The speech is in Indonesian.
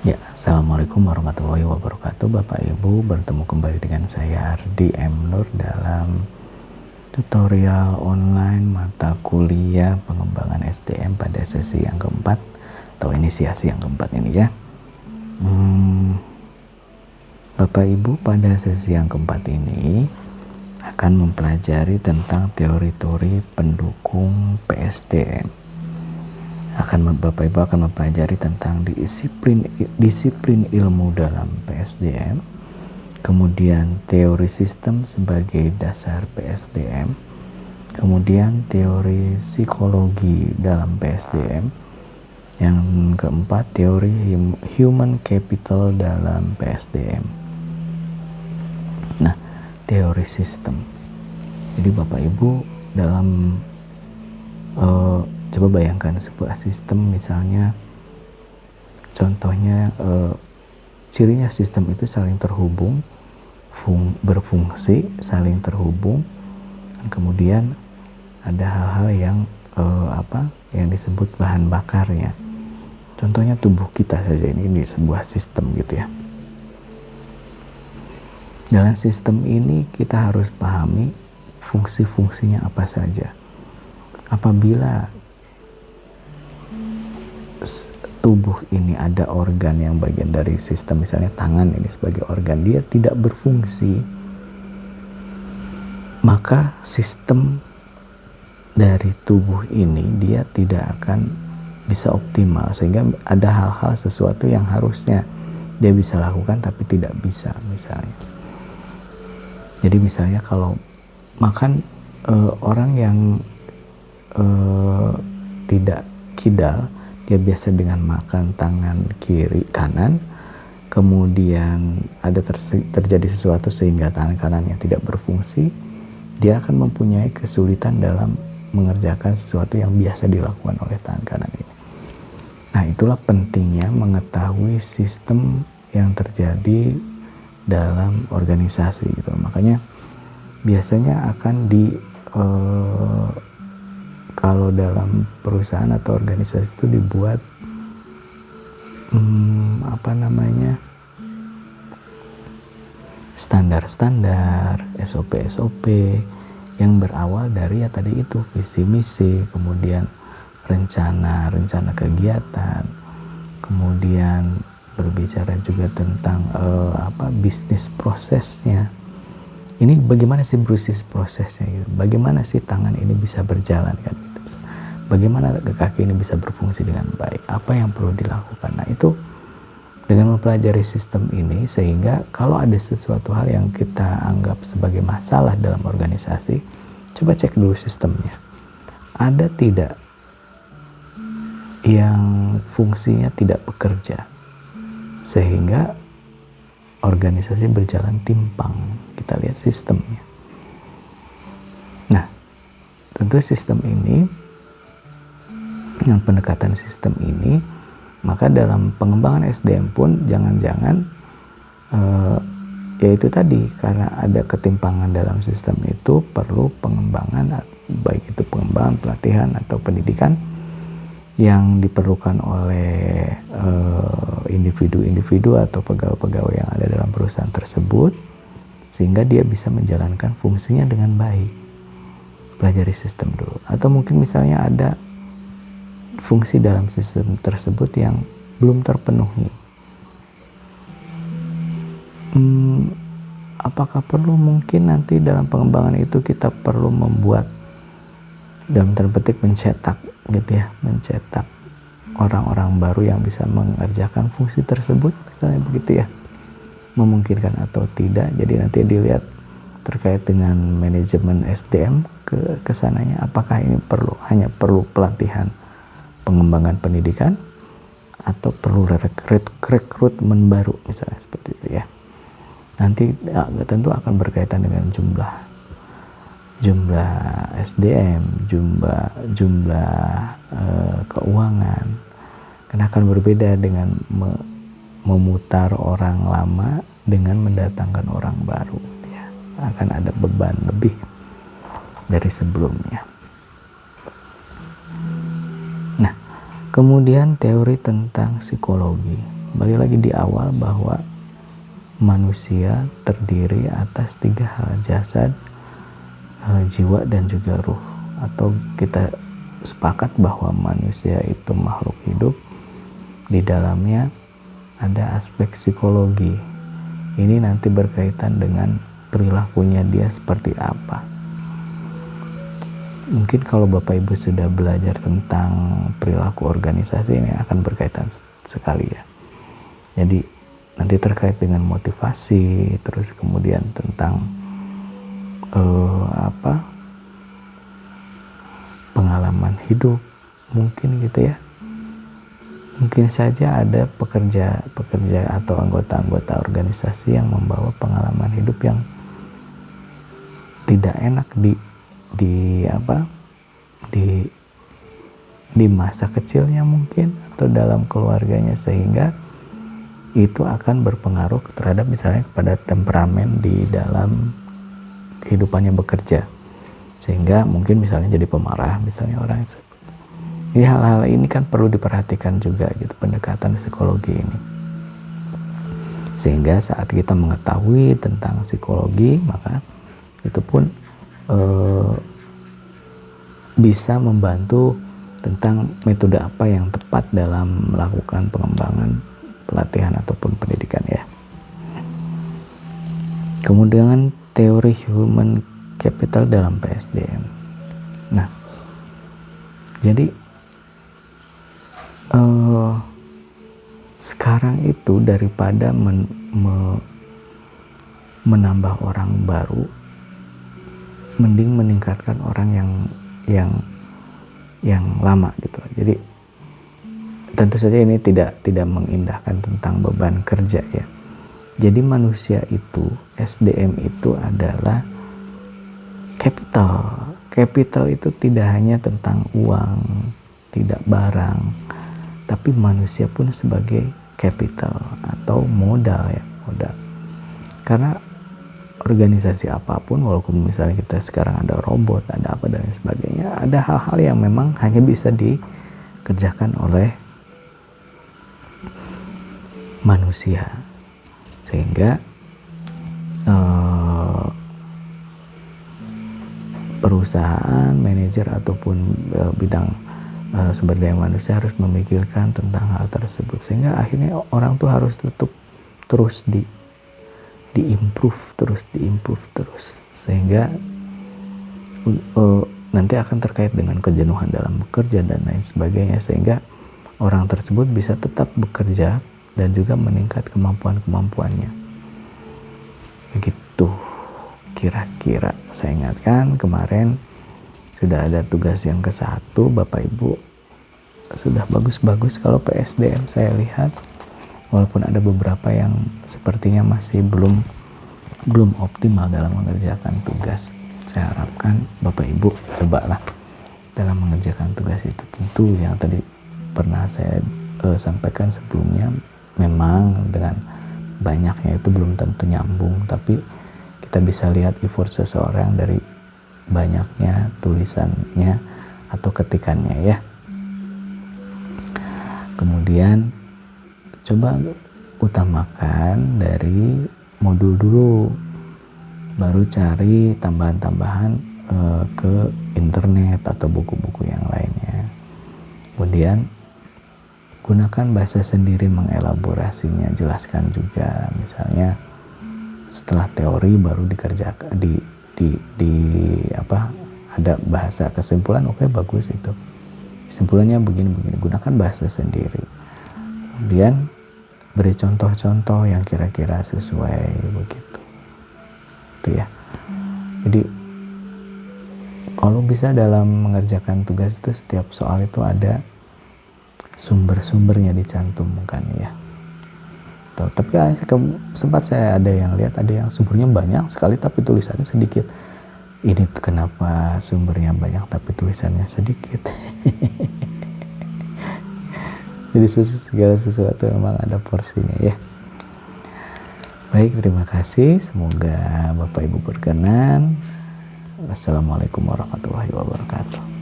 Ya, Assalamualaikum warahmatullahi wabarakatuh. Bapak Ibu, bertemu kembali dengan saya Ardi M. Nur dalam tutorial online mata kuliah pengembangan SDM pada sesi yang keempat atau inisiasi yang keempat ini ya. Bapak Ibu, pada sesi yang keempat ini akan mempelajari tentang teori-teori pendukung PSDM. Bapak Ibu akan mempelajari tentang disiplin ilmu dalam PSDM, kemudian teori sistem sebagai dasar PSDM, kemudian teori psikologi dalam PSDM, yang keempat teori human capital dalam PSDM. Nah, teori sistem. Jadi Bapak Ibu dalam coba bayangkan sebuah sistem, misalnya contohnya cirinya sistem itu saling terhubung, berfungsi, saling terhubung, dan kemudian ada hal-hal yang yang disebut bahan bakarnya. Contohnya tubuh kita saja ini di sebuah sistem gitu ya. Dalam sistem ini kita harus pahami fungsi-fungsinya apa saja. Apabila tubuh ini ada organ yang bagian dari sistem, misalnya tangan ini sebagai organ, dia tidak berfungsi, maka sistem dari tubuh ini dia tidak akan bisa optimal, sehingga ada hal-hal sesuatu yang harusnya dia bisa lakukan tapi tidak bisa. Misalnya, jadi misalnya kalau makan, orang yang tidak kidal, dia biasa dengan makan tangan kiri kanan, kemudian ada terjadi sesuatu sehingga tangan kanannya tidak berfungsi, dia akan mempunyai kesulitan dalam mengerjakan sesuatu yang biasa dilakukan oleh tangan kanan ini. Nah, itulah pentingnya mengetahui sistem yang terjadi dalam organisasi gitu. Makanya biasanya akan kalau dalam perusahaan atau organisasi itu dibuat standar-standar, SOP-SOP yang berawal dari ya tadi itu visi misi, kemudian rencana kegiatan, kemudian berbicara juga tentang bisnis prosesnya. Ini bagaimana sih bisnis prosesnya gitu? Bagaimana sih tangan ini bisa berjalan kan gitu? Bagaimana kaki ini bisa berfungsi dengan baik? Apa yang perlu dilakukan? Nah, itu dengan mempelajari sistem ini, sehingga kalau ada sesuatu hal yang kita anggap sebagai masalah dalam organisasi, coba cek dulu sistemnya. Ada tidak yang fungsinya tidak bekerja sehingga organisasi berjalan timpang? Kita lihat sistemnya. Nah, tentu sistem ini, dengan pendekatan sistem ini, maka dalam pengembangan SDM pun jangan-jangan yaitu tadi, karena ada ketimpangan dalam sistem itu perlu pengembangan, baik itu pengembangan, pelatihan atau pendidikan yang diperlukan oleh individu-individu atau pegawai-pegawai yang ada dalam perusahaan tersebut, sehingga dia bisa menjalankan fungsinya dengan baik. Pelajari sistem dulu. Atau mungkin misalnya ada fungsi dalam sistem tersebut yang belum terpenuhi. Apakah perlu mungkin nanti dalam pengembangan itu kita perlu membuat, dalam tanda petik mencetak gitu ya, mencetak orang-orang baru yang bisa mengerjakan fungsi tersebut, misalnya begitu ya, memungkinkan atau tidak. Jadi nanti dilihat terkait dengan manajemen SDM ke sananya, apakah ini hanya perlu pelatihan, pengembangan pendidikan, atau perlu rekrutmen baru, misalnya seperti itu ya. Nanti tentu akan berkaitan dengan jumlah SDM, jumlah keuangan, karena akan berbeda dengan memutar orang lama dengan mendatangkan orang baru ya. Akan ada beban lebih dari sebelumnya. Nah, kemudian teori tentang psikologi. kembali lagi di awal bahwa manusia terdiri atas 3 hal, jasad, jiwa, dan juga ruh. Atau kita sepakat bahwa manusia itu makhluk hidup, di dalamnya ada aspek psikologi. Ini nanti berkaitan dengan perilakunya dia seperti apa. Mungkin kalau Bapak Ibu sudah belajar tentang perilaku organisasi, ini akan berkaitan sekali ya. Jadi nanti terkait dengan motivasi, terus kemudian tentang pengalaman hidup mungkin gitu ya. Mungkin saja ada pekerja atau anggota-anggota organisasi yang membawa pengalaman hidup yang tidak enak di masa kecilnya mungkin, atau dalam keluarganya, sehingga itu akan berpengaruh terhadap misalnya kepada temperamen di dalam kehidupannya bekerja, sehingga mungkin misalnya jadi pemarah misalnya orang itu. Jadi hal-hal ini kan perlu diperhatikan juga gitu, pendekatan psikologi ini. Sehingga saat kita mengetahui tentang psikologi, maka itu pun bisa membantu tentang metode apa yang tepat dalam melakukan pengembangan pelatihan ataupun pendidikan ya. Kemudian teori human capital dalam PSDM. Nah, jadi sekarang itu daripada menambah orang baru, mending meningkatkan orang yang lama gitu. Jadi tentu saja ini tidak mengindahkan tentang beban kerja ya. Jadi manusia itu, SDM itu adalah capital. Capital itu tidak hanya tentang uang, tidak barang, tapi manusia pun sebagai capital atau modal ya, modal. Karena organisasi apapun, walaupun misalnya kita sekarang ada robot, ada apa dan lain sebagainya, ada hal-hal yang memang hanya bisa dikerjakan oleh manusia, sehingga perusahaan, manajer ataupun bidang sumber daya manusia harus memikirkan tentang hal tersebut, sehingga akhirnya orang tuh harus terus diimprove terus, sehingga nanti akan terkait dengan kejenuhan dalam bekerja dan lain sebagainya, sehingga orang tersebut bisa tetap bekerja dan juga meningkat kemampuannya. Begitu kira-kira. Saya ingatkan kemarin sudah ada tugas yang ke-1, Bapak Ibu sudah bagus-bagus kalau PSDM saya lihat, walaupun ada beberapa yang sepertinya masih belum optimal dalam mengerjakan tugas. Saya harapkan Bapak Ibu cobalah dalam mengerjakan tugas itu. Tentu yang tadi pernah saya sampaikan sebelumnya, memang dengan banyaknya itu belum tentu nyambung, tapi kita bisa lihat effort seseorang dari banyaknya tulisannya atau ketikannya ya. Kemudian coba utamakan dari modul dulu, baru cari tambahan-tambahan ke internet atau buku-buku yang lainnya. Kemudian gunakan bahasa sendiri mengelaborasinya, jelaskan juga, misalnya setelah teori baru dikerjakan ada bahasa kesimpulan, oke, bagus itu. Kesimpulannya begini, gunakan bahasa sendiri. Kemudian beri contoh-contoh yang kira-kira sesuai begitu. Itu ya. Jadi kalau bisa dalam mengerjakan tugas itu setiap soal itu ada sumber-sumbernya dicantumkan ya. Tuh, tapi sempat saya ada yang lihat, ada yang sumbernya banyak sekali tapi tulisannya sedikit. Ini tuh kenapa sumbernya banyak tapi tulisannya sedikit? Jadi segala sesuatu memang ada porsinya ya. Baik, terima kasih. Semoga Bapak Ibu berkenan. Wassalamualaikum warahmatullahi wabarakatuh.